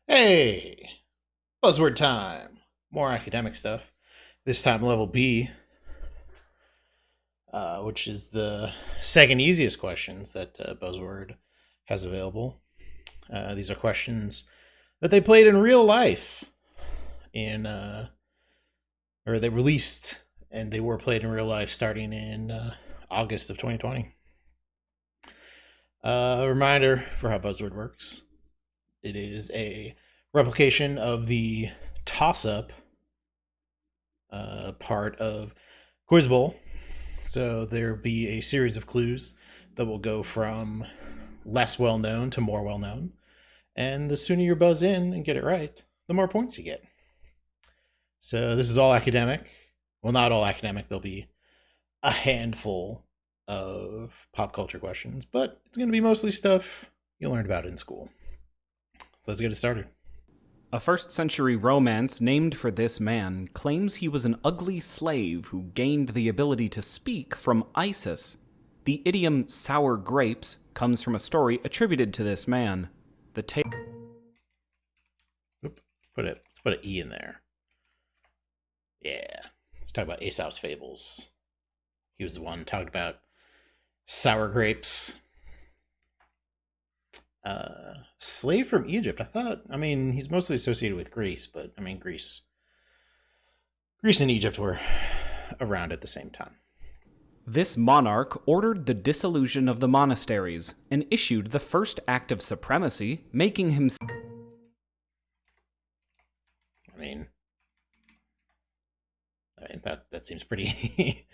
Hey, buzzword time. More academic stuff. This time level B, which is the second easiest questions that Buzzword has available. These are questions that they played in real life or they released and they were played in real life starting in August of 2020. A reminder for how Buzzword works. It is a replication of the toss-up part of Quiz Bowl. So there'll be a series of clues that will go from less well known to more well known. And the sooner you buzz in and get it right, the more points you get. So this is all academic. Well, not all academic. There'll be a handful of pop culture questions, but it's going to be mostly stuff you learned about in school. So let's get it started. A first-century romance named for this man claims he was an ugly slave who gained the ability to speak from Isis. The idiom sour grapes comes from a story attributed to this man. The tale... Let's put an E in there. Yeah. Let's talk about Aesop's Fables. He was the one talked about sour grapes. Slave from Egypt. He's mostly associated with Greece, but Greece and Egypt were around at the same time. This monarch ordered the dissolution of the monasteries and issued the first act of supremacy, making him... That seems pretty...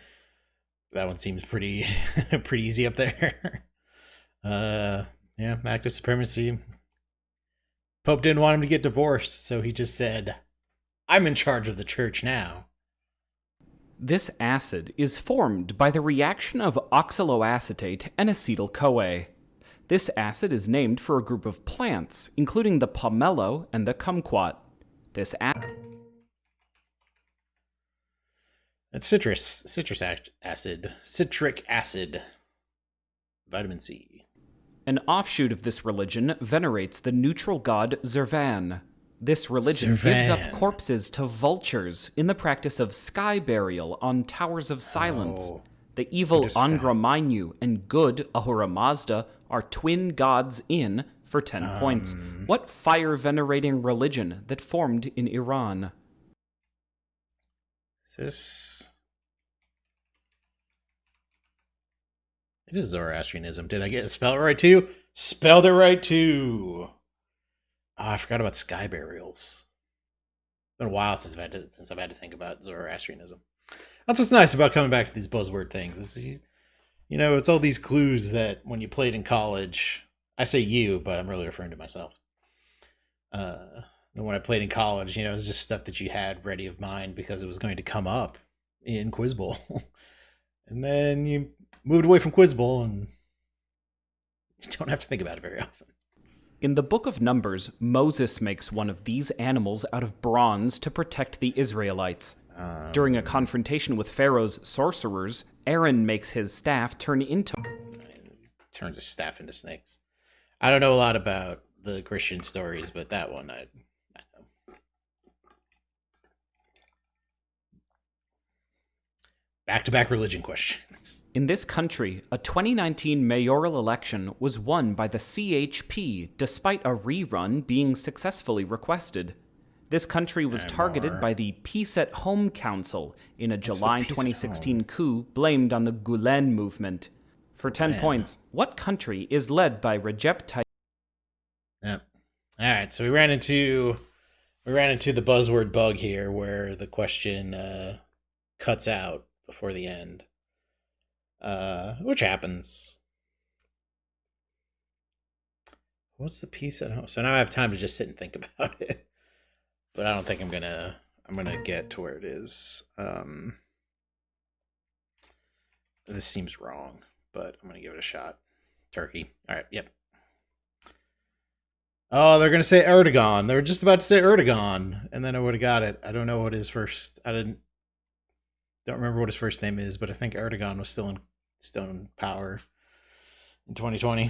that one seems pretty pretty easy up there. Yeah, act of supremacy. Pope didn't want him to get divorced, so he just said, I'm in charge of the church now. This acid is formed by the reaction of oxaloacetate and acetyl-CoA. This acid is named for a group of plants, including the pomelo and the kumquat. This acid... That's citric acid, vitamin C. An offshoot of this religion venerates the neutral god Zervan. This religion gives up corpses to vultures in the practice of sky burial on towers of silence. The evil Angra Mainyu and good Ahura Mazda are twin gods in, for 10 points. What fire-venerating religion that formed in Iran? It is Zoroastrianism. Did I get it spelled right too? Spelled it right too. Oh, I forgot about sky burials. It's been a while since I've had to think about Zoroastrianism. That's what's nice about coming back to these buzzword things. It's all these clues that when you played in college, I say you, but I'm really referring to myself. When I played in college, it was just stuff that you had ready of mind because it was going to come up in Quiz Bowl. And then you moved away from Quiz Bowl and you don't have to think about it very often. In the Book of Numbers, Moses makes one of these animals out of bronze to protect the Israelites. During a confrontation with Pharaoh's sorcerers, Aaron makes his staff turns his staff into snakes. I don't know a lot about the Christian stories, but that one I know. Back-to-back religion questions. In this country, a 2019 mayoral election was won by the CHP despite a rerun being successfully requested. This country was targeted by the Peace at Home Council in a July 2016 coup blamed on the Gulen movement. For 10 points, what country is led by Recep Tayyip? Yep. All right, so we ran into the buzzword bug here where the question cuts out before the end, which happens. What's the piece at home? So now I have time to just sit and think about it, but I don't think I'm gonna get to where it is. This seems wrong, but I'm gonna give it a shot. Turkey. All right. Yep. Oh, they're gonna say Erdogan. They were just about to say Erdogan, and then I would have got it. I don't know what his first. Don't remember what his first name is, but I think Erdogan was still in power in 2020.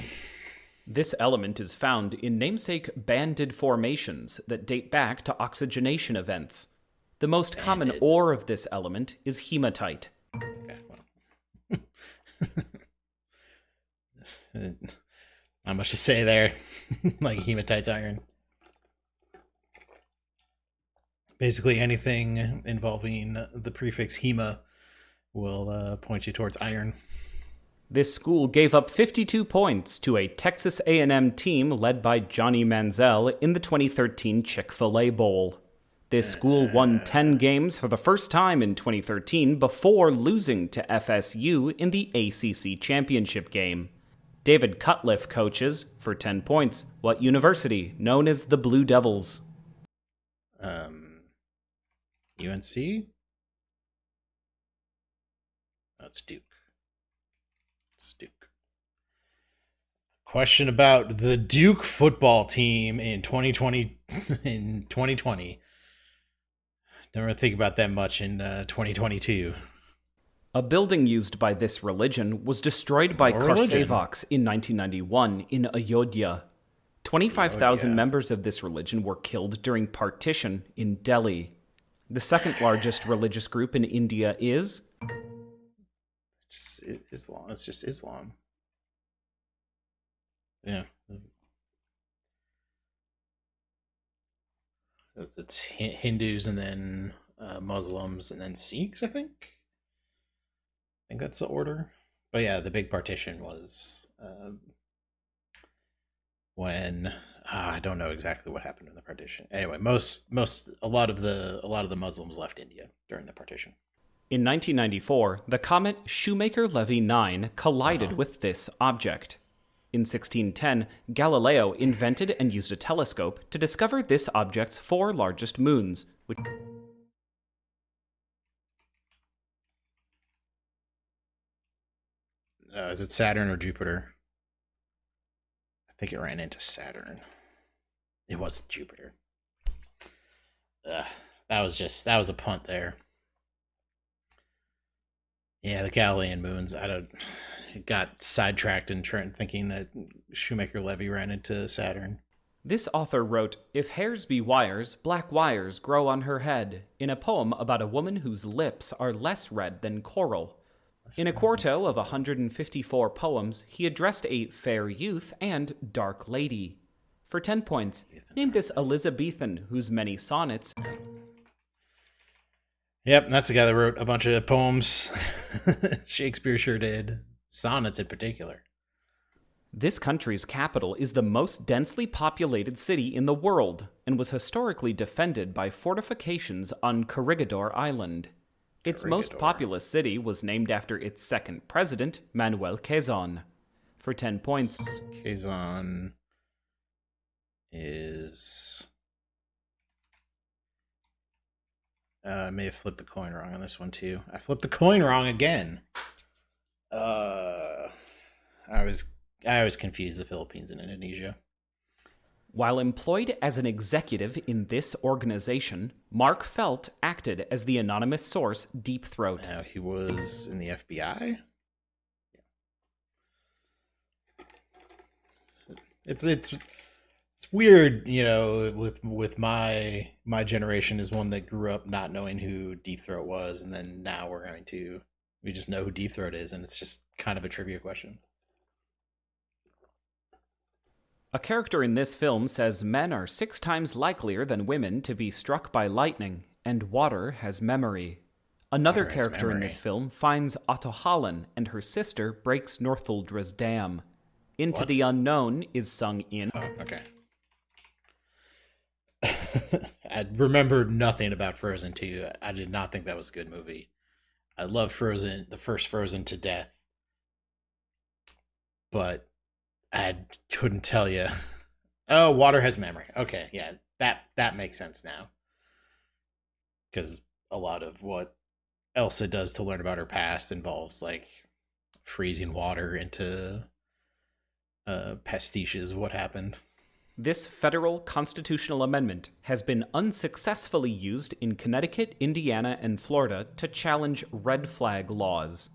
This element is found in namesake banded formations that date back to oxygenation events. The most common Banded. ore of this element is hematite. Okay, well. Not much to say there. Like hematite's iron. Basically, anything involving the prefix hema will point you towards iron. This school gave up 52 points to a Texas A&M team led by Johnny Manziel in the 2013 Chick-fil-A Bowl. This school won 10 games for the first time in 2013 before losing to FSU in the ACC championship game. David Cutliff coaches, for 10 points, what university known as the Blue Devils? UNC? That's Duke. It's Duke. Question about the Duke football team in 2020. In 2020, don't really think about that much in 2022. A building used by this religion was destroyed by Kharsavoks in 1991 in Ayodhya. 25,000 members of this religion were killed during partition in Delhi. The second largest religious group in India is Islam. It's just Islam. Yeah. It's Hindus and then Muslims and then Sikhs, I think. I think that's the order. But yeah, the big partition was when I don't know exactly what happened in the partition. Anyway, a lot of the Muslims left India during the partition. In 1994, the comet Shoemaker-Levy 9 collided with this object. In 1610, Galileo invented and used a telescope to discover this object's 4 largest moons, which is it Saturn or Jupiter? I think it ran into Saturn. It was Jupiter. That was a punt there. Yeah, the Galilean moons. Got sidetracked in thinking that Shoemaker-Levy ran into Saturn. This author wrote, "If hairs be wires, black wires grow on her head," in a poem about a woman whose lips are less red than coral. In a quarto of 154 poems, he addressed a fair youth and dark lady. For 10 points, name this Elizabethan whose many sonnets... Yep, that's the guy that wrote a bunch of poems. Shakespeare sure did. Sonnets in particular. This country's capital is the most densely populated city in the world and was historically defended by fortifications on Corregidor Island. Its most populous city was named after its second president, Manuel Quezon. For 10 points... Quezon is... I may have flipped the coin wrong on this one too. I flipped the coin wrong again. I always confuse the Philippines and Indonesia. While employed as an executive in this organization, Mark Felt acted as the anonymous source Deep Throat. Now he was in the FBI. It's weird, you know, with my generation is one that grew up not knowing who Deep Throat was, and then now we just know who Deep Throat is, and it's just kind of a trivia question. A character in this film says men are 6 times likelier than women to be struck by lightning, and water has memory. Another character in this film finds Atohalan, and her sister breaks Northuldra's dam. Into the Unknown is sung in... Oh, okay. I remembered nothing about Frozen 2. I did not think that was a good movie. I love Frozen, the first Frozen, to death. But I couldn't tell you. Oh, water has memory. Okay, yeah, that makes sense now. Because a lot of what Elsa does to learn about her past involves, like, freezing water into pastiches of what happened. This federal constitutional amendment has been unsuccessfully used in Connecticut, Indiana, and Florida to challenge red flag laws.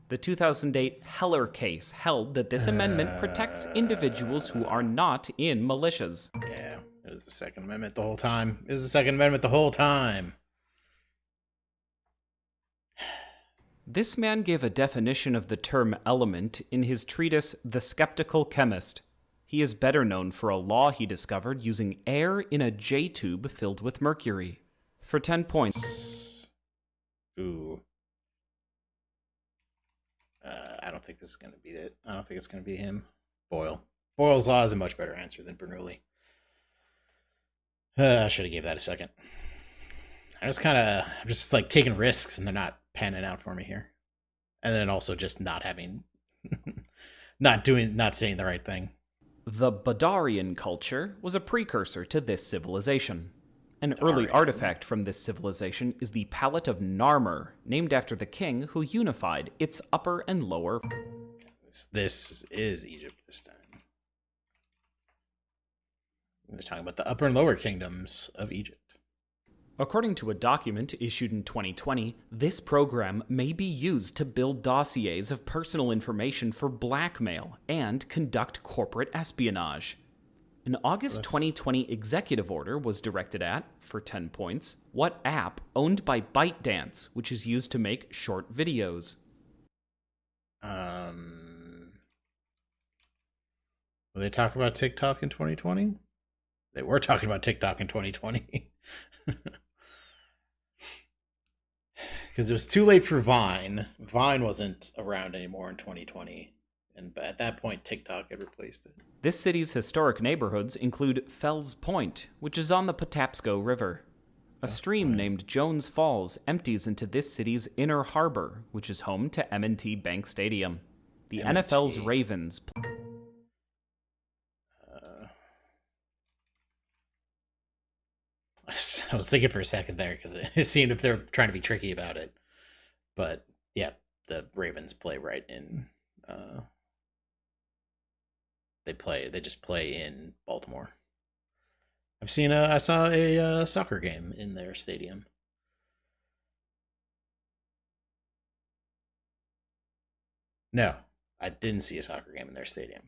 The The 2008 Heller case held that this amendment protects individuals who are not in militias. Yeah, it was the Second Amendment the whole time. It was the Second Amendment the whole time. This man gave a definition of the term element in his treatise The Skeptical Chemist. He is better known for a law he discovered using air in a J-tube filled with mercury. For 10 points. Ooh. I don't think this is going to be it. I don't think it's going to be him. Boyle. Boyle's law is a much better answer than Bernoulli. I should have gave that a second. I'm just like taking risks and they're not panning out for me here. And then also just not having, not saying the right thing. The Badarian culture was a precursor to this civilization. An early artifact from this civilization is the Palette of Narmer, named after the king who unified its upper and lower. This is Egypt this time. We're talking about the upper and lower kingdoms of Egypt. According to a document issued in 2020, this program may be used to build dossiers of personal information for blackmail and conduct corporate espionage. An August 2020 executive order was directed at, for 10 points, what app owned by ByteDance, which is used to make short videos? Will they talk about TikTok in 2020? They were talking about TikTok in 2020. Because it was too late for Vine. Vine wasn't around anymore in 2020. And at that point, TikTok had replaced it. This city's historic neighborhoods include Fells Point, which is on the Patapsco River. A stream named Jones Falls empties into this city's inner harbor, which is home to M&T Bank Stadium. The M&T. NFL's Ravens. I was thinking for a second there because it seemed if they're trying to be tricky about it. But yeah, the Ravens play right in. They just play in Baltimore. I saw a soccer game in their stadium. No, I didn't see a soccer game in their stadium.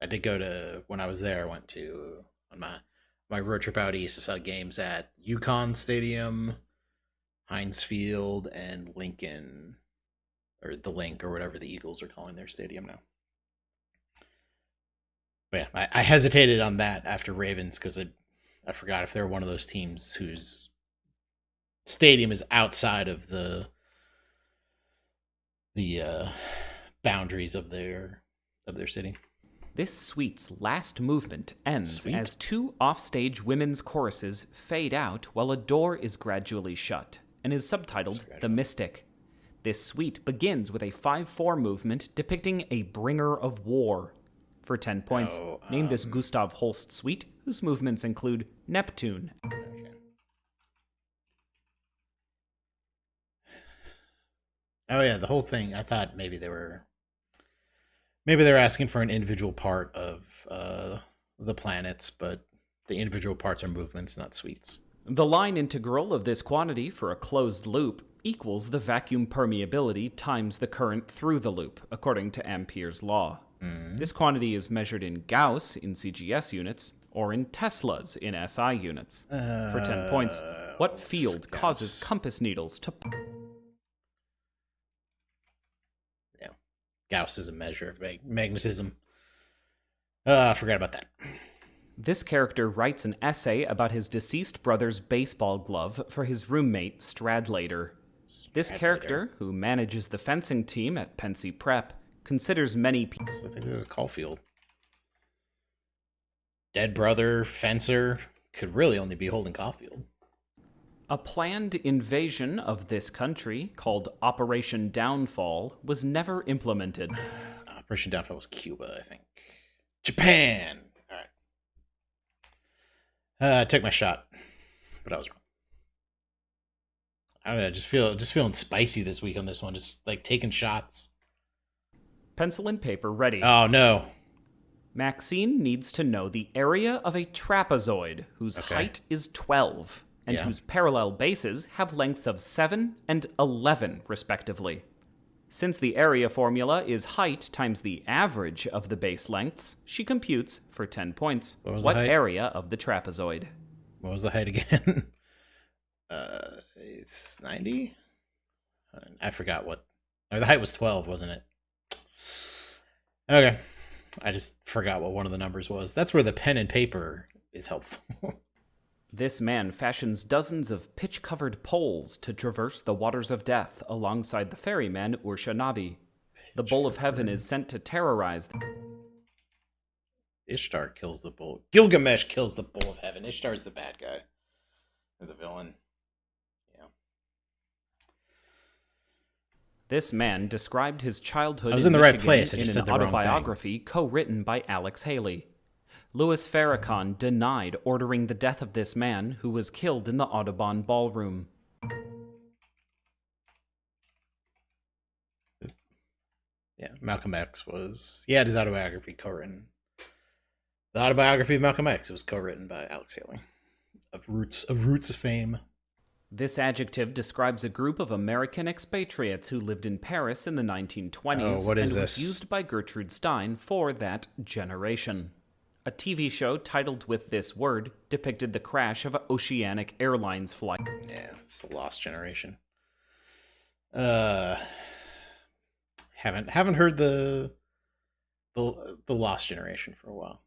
I did go to, when I was there, I went to, on my road trip out east, I saw games at Yukon Stadium, Heinz Field, and Lincoln, or the Link, or whatever the Eagles are calling their stadium now. But yeah, I hesitated on that after Ravens because I forgot if they're one of those teams whose stadium is outside of the boundaries of their city. This suite's last movement ends as two offstage women's choruses fade out while a door is gradually shut and is subtitled The Mystic. This suite begins with a 5/4 movement depicting a bringer of war. For 10 points, name this Gustav Holst suite, whose movements include Neptune. Okay. Oh yeah, the whole thing. I thought maybe they were asking for an individual part of the planets, but the individual parts are movements, not suites. The line integral of this quantity for a closed loop equals the vacuum permeability times the current through the loop, according to Ampere's law. This quantity is measured in Gauss in CGS units or in Teslas in SI units. For 10 points, what field causes compass needles to... Yeah, Gauss is a measure of magnetism. I forgot about that. This character writes an essay about his deceased brother's baseball glove for his roommate, Stradlater. This character, who manages the fencing team at Pensy Prep, considers many people... I think this is Caulfield. Dead brother, fencer, could really only be Holden Caulfield. A planned invasion of this country, called Operation Downfall, was never implemented. Operation Downfall was Cuba, I think. Japan! Alright. I took my shot, but I was wrong. I don't know, just feeling spicy this week on this one, just like taking shots. Pencil and paper ready. Oh, no. Maxine needs to know the area of a trapezoid whose height is 12 and whose parallel bases have lengths of 7 and 11, respectively. Since the area formula is height times the average of the base lengths, she computes, for 10 points, What was the what height? area of the trapezoid. What was the height again? It's 90? I forgot what. Or the height was 12, wasn't it? Okay. I just forgot what one of the numbers was. That's where the pen and paper is helpful. This man fashions dozens of pitch-covered poles to traverse the waters of death alongside the ferryman Urshanabi. The Bull of Heaven is sent to terrorize. Ishtar kills the bull. Gilgamesh kills the Bull of Heaven. Ishtar's the bad guy. Or the villain. Yeah. This man described his childhood I was in the right Michigan place. I in just an said the wrong thing. autobiography co-written by Alex Haley. Louis Farrakhan denied ordering the death of this man who was killed in the Audubon ballroom. Yeah, Malcolm X was... He had his autobiography co-written. The autobiography of Malcolm X was co-written by Alex Haley. Of Roots of Fame. This adjective describes a group of American expatriates who lived in Paris in the 1920s Oh, what is and this? was used by Gertrude Stein for that generation. A TV show titled with this word depicted the crash of an Oceanic Airlines flight. Yeah, it's the Lost Generation. Haven't heard the Lost Generation for a while,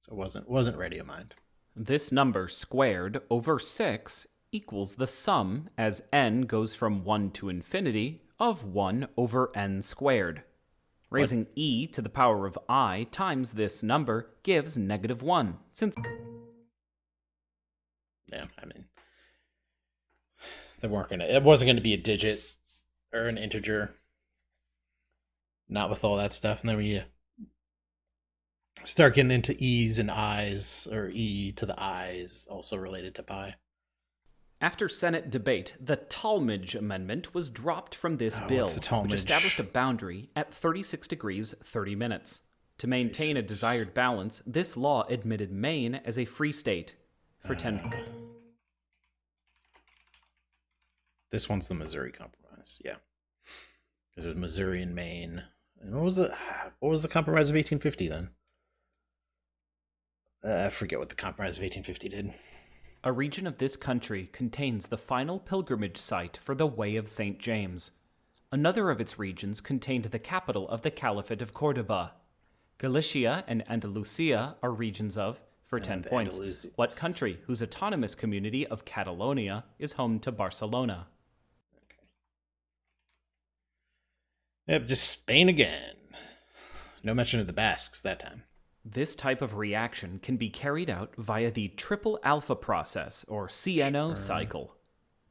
so it wasn't ready of mind. This number squared over 6 equals the sum, as n goes from 1 to infinity, of 1 over n squared. Raising e to the power of I times this number gives -1, since... Yeah, I mean, it wasn't gonna be a digit or an integer. Not with all that stuff. And then when you start getting into e's and i's, or e to the i's, also related to pi. After Senate debate, the Talmadge Amendment was dropped from this bill, what's the Talmadge? which established a boundary at 36 degrees 30 minutes. To maintain a 36. desired balance, this law admitted Maine as a free state. For 10... This one's the Missouri Compromise, yeah. Because it was Missouri and Maine. And what was the Compromise of 1850 then? I forget what the Compromise of 1850 did. A region of this country contains the final pilgrimage site for the Way of St. James. Another of its regions contained the capital of the Caliphate of Cordoba. Galicia and Andalusia are regions of, for 10 points, what country whose autonomous community of Catalonia is home to Barcelona? Yep, just Spain again. No mention of the Basques that time. This type of reaction can be carried out via the triple alpha process, or CNO cycle.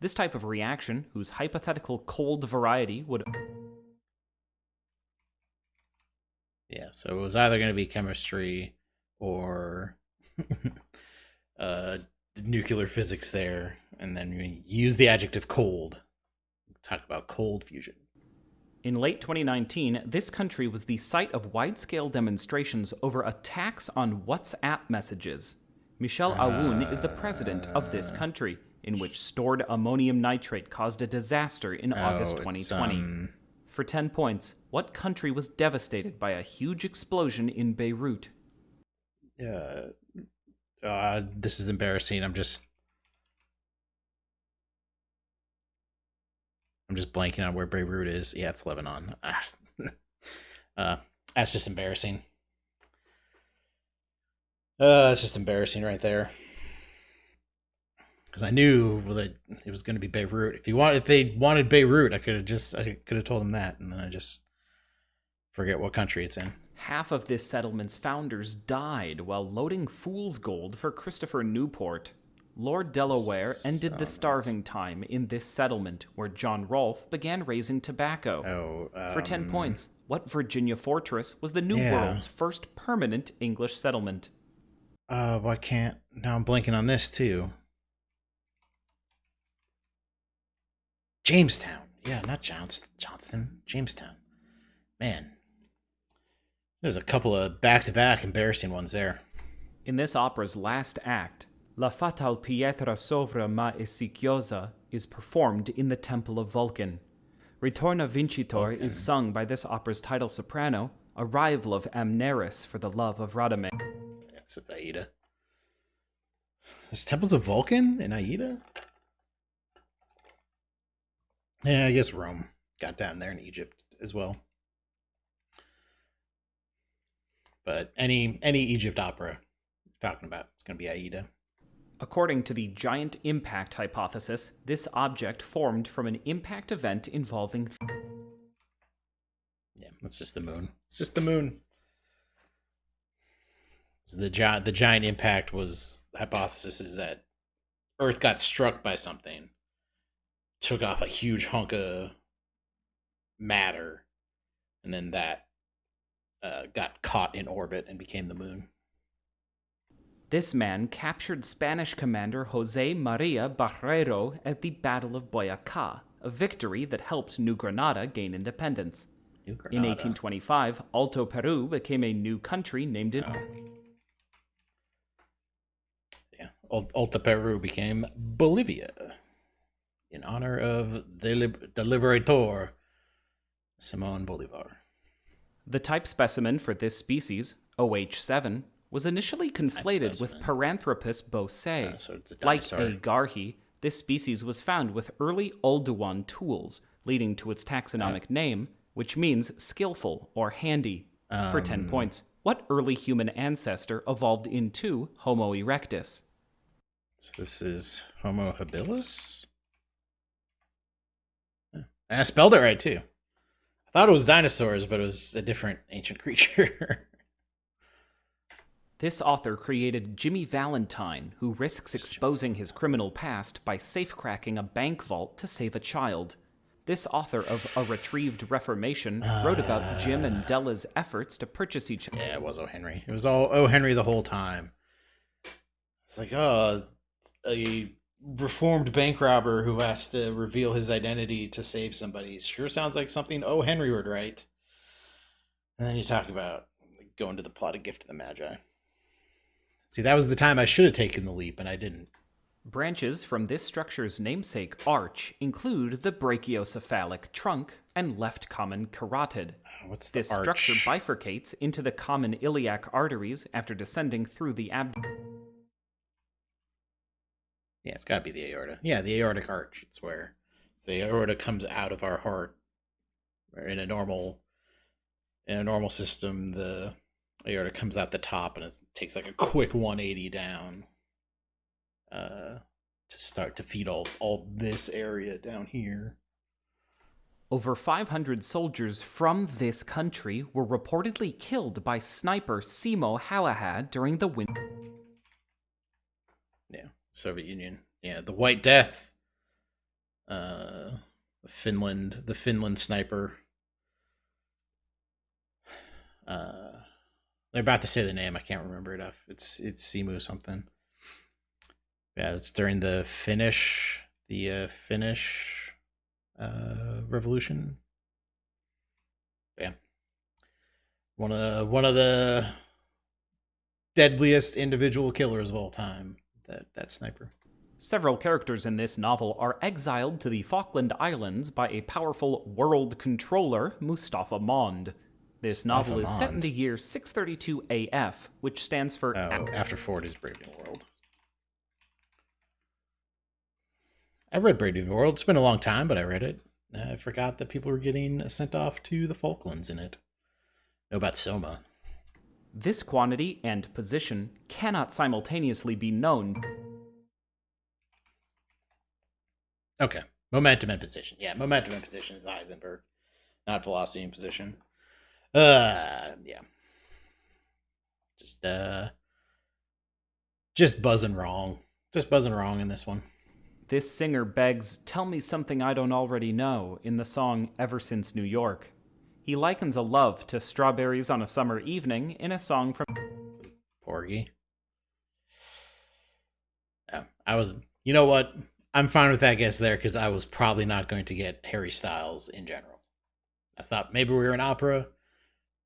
This type of reaction, whose hypothetical cold variety would... Yeah, so it was either going to be chemistry or nuclear physics there, and then we use the adjective cold. Talk about cold fusion. In late 2019, this country was the site of wide-scale demonstrations over attacks on WhatsApp messages. Michel Aoun is the president of this country, in which stored ammonium nitrate caused a disaster in August 2020. For 10 points, what country was devastated by a huge explosion in Beirut? This is embarrassing. I'm just blanking on where Beirut is. Yeah, it's Lebanon. That's just embarrassing. It's just embarrassing right there. Because I knew that it was going to be Beirut. If they wanted Beirut, I could have told them that, and then I just forget what country it's in. Half of this settlement's founders died while loading fool's gold for Christopher Newport. Lord Delaware ended the starving time in this settlement, where John Rolfe began raising tobacco. For 10 points, what Virginia fortress was the New World's first permanent English settlement? Why can't... Now I'm blanking on this, too. Jamestown. Yeah, not Johnston. Jamestown. Man. There's a couple of back-to-back embarrassing ones there. In this opera's last act, La Fatal Pietra sovra ma Esicchiosa is performed in the Temple of Vulcan. Ritorna Vincitor Okay. is sung by this opera's title soprano, a rival of Amneris for the love of Radame. Yeah, so it's Aida. There's temples of Vulcan in Aida? Yeah, I guess Rome got down there in Egypt as well. But any Egypt opera you're talking about, it's going to be Aida. According to the giant impact hypothesis, this object formed from an impact event involving... Yeah, that's just the moon. It's just the moon. So the giant impact was the hypothesis is that Earth got struck by something, took off a huge hunk of matter, and then that got caught in orbit and became the moon. This man captured Spanish commander Jose Maria Barrero at the Battle of Boyacá, a victory that helped New Granada gain independence. New In Granada. 1825, Alto Peru became a new country named in... Yeah, Alta Peru became Bolivia in honor of the liberator Simón Bolívar. The type specimen for this species, OH7, was initially conflated with specimen. Paranthropus bosei. So it's a Like dinosaur. A. garhi, this species was found with early Oldowan tools, leading to its taxonomic name, which means skillful or handy. For 10 points, what early human ancestor evolved into Homo erectus? So this is Homo habilis? Yeah. And I spelled it right, too. I thought it was dinosaurs, but it was a different ancient creature. This author created Jimmy Valentine, who risks exposing his criminal past by safecracking a bank vault to save a child. This author of A Retrieved Reformation wrote about Jim and Della's efforts to purchase each other. Yeah, it was O. Henry. It was all O. Henry the whole time. It's like, oh, a reformed bank robber who has to reveal his identity to save somebody. Sure sounds like something O. Henry would write. And then you talk about going to the plot of Gift of the Magi. See, that was the time I should have taken the leap, and I didn't. Branches from this structure's namesake arch include the brachiocephalic trunk and left common carotid. What's the This arch? structure bifurcates into the common iliac arteries after descending through the abdomen. Yeah, it's got to be the aorta. Yeah, the aortic arch. It's where the aorta comes out of our heart. Where in a normal system, the aorta comes out the top and it takes like a quick 180 down to start to feed all this area down here. Over 500 soldiers from this country were reportedly killed by sniper Simo Halahad during the winter. Yeah, Soviet Union. Yeah, the White Death. Finland, the Finland sniper. They're about to say the name. I can't remember it. It's Simu something. Yeah, it's during the Finnish Revolution. Yeah, one of the deadliest individual killers of all time. That sniper. Several characters in this novel are exiled to the Falkland Islands by a powerful world controller, Mustafa Mond. This novel is set in the year 632 AF, which stands for... After Ford is Brave New World. I read Brave New World. It's been a long time, but I read it. I forgot that people were getting sent off to the Falklands in it. Know about Soma. This quantity and position cannot simultaneously be known. Okay. Momentum and position. Yeah, momentum and position is Heisenberg, not velocity and position. Yeah. Just buzzing wrong. Just buzzing wrong in this one. This singer begs, "Tell me something I don't already know," in the song Ever Since New York. He likens a love to strawberries on a summer evening in a song from... Porgy. Yeah, you know what? I'm fine with that guess there because I was probably not going to get Harry Styles in general. I thought maybe we were an opera,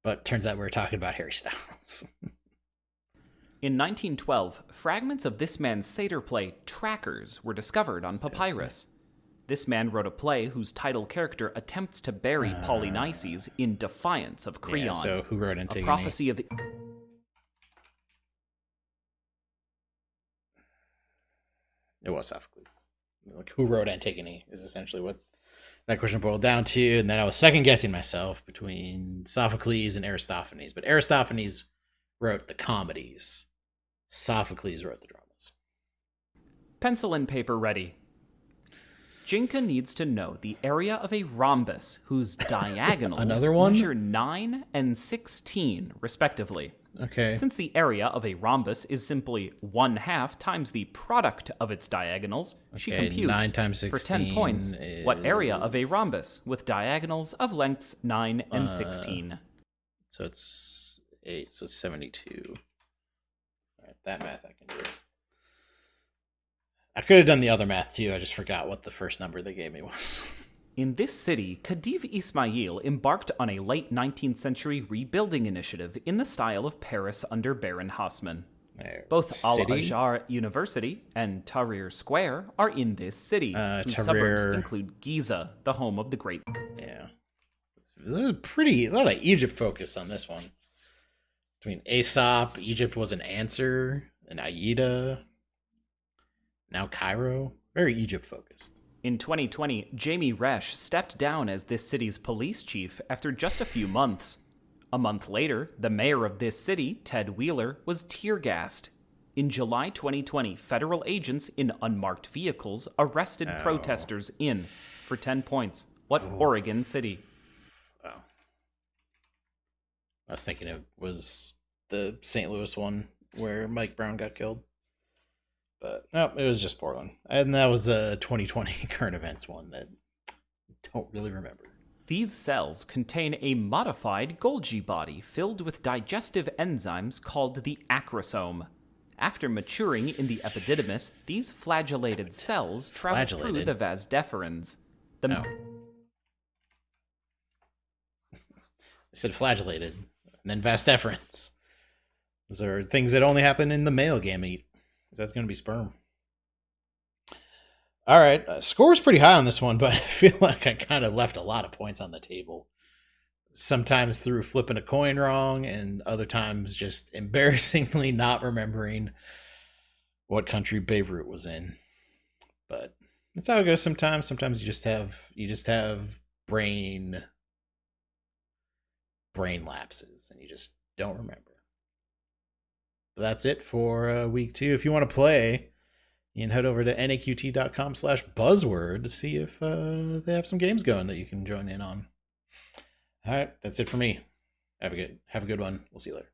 but turns out we were talking about Harry Styles. In 1912, fragments of this man's satyr play, Trackers, were discovered on papyrus. This man wrote a play whose title character attempts to bury Polynices in defiance of Creon. Yeah, so who wrote Antigone? A prophecy of the... It was Sophocles. Like, who wrote Antigone is essentially what that question boiled down to. And then I was second guessing myself between Sophocles and Aristophanes. But Aristophanes wrote the comedies. Sophocles wrote the dramas. Pencil and paper ready. Jinka needs to know the area of a rhombus whose diagonals Another one? measure 9 and 16, respectively. Okay. Since the area of a rhombus is simply 1/2 times the product of its diagonals, she computes 9 times 16 for 10 points what area of a rhombus with diagonals of lengths 9 and 16. So it's 8, so it's 72. All right, that math I can do. I could have done the other math too. I just forgot what the first number they gave me was. In this city, Khedive Ismail embarked on a late 19th century rebuilding initiative in the style of Paris under Baron Haussmann. Both Al-Azhar University and Tahrir Square are in this city, whose suburbs include Giza, the home of the great... Yeah. A lot of Egypt focus on this one. Between Aesop, Egypt was an answer, and Aida, now Cairo. Very Egypt focused. In 2020, Jamie Resch stepped down as this city's police chief after just a few months. A month later, the mayor of this city, Ted Wheeler, was tear-gassed. In July 2020, federal agents in unmarked vehicles arrested protesters in, for 10 points, what Oregon city? Oh. I was thinking it was the St. Louis one where Mike Brown got killed. But no, it was just Portland. And that was a 2020 current events one that I don't really remember. These cells contain a modified Golgi body filled with digestive enzymes called the acrosome. After maturing in the epididymis, these flagellated cells travel through the vas deferens. I said flagellated, and then vas deferens. Those are things that only happen in the male gamete. That's going to be sperm. All right. Score's pretty high on this one, but I feel like I kind of left a lot of points on the table. Sometimes through flipping a coin wrong, and other times just embarrassingly not remembering what country Beirut was in. But that's how it goes sometimes. Sometimes you just have brain lapses, and you just don't remember. But that's it for week 2. If you want to play, you can head over to naqt.com/buzzword to see if they have some games going that you can join in on. All right, that's it for me. Have a good one. We'll see you later.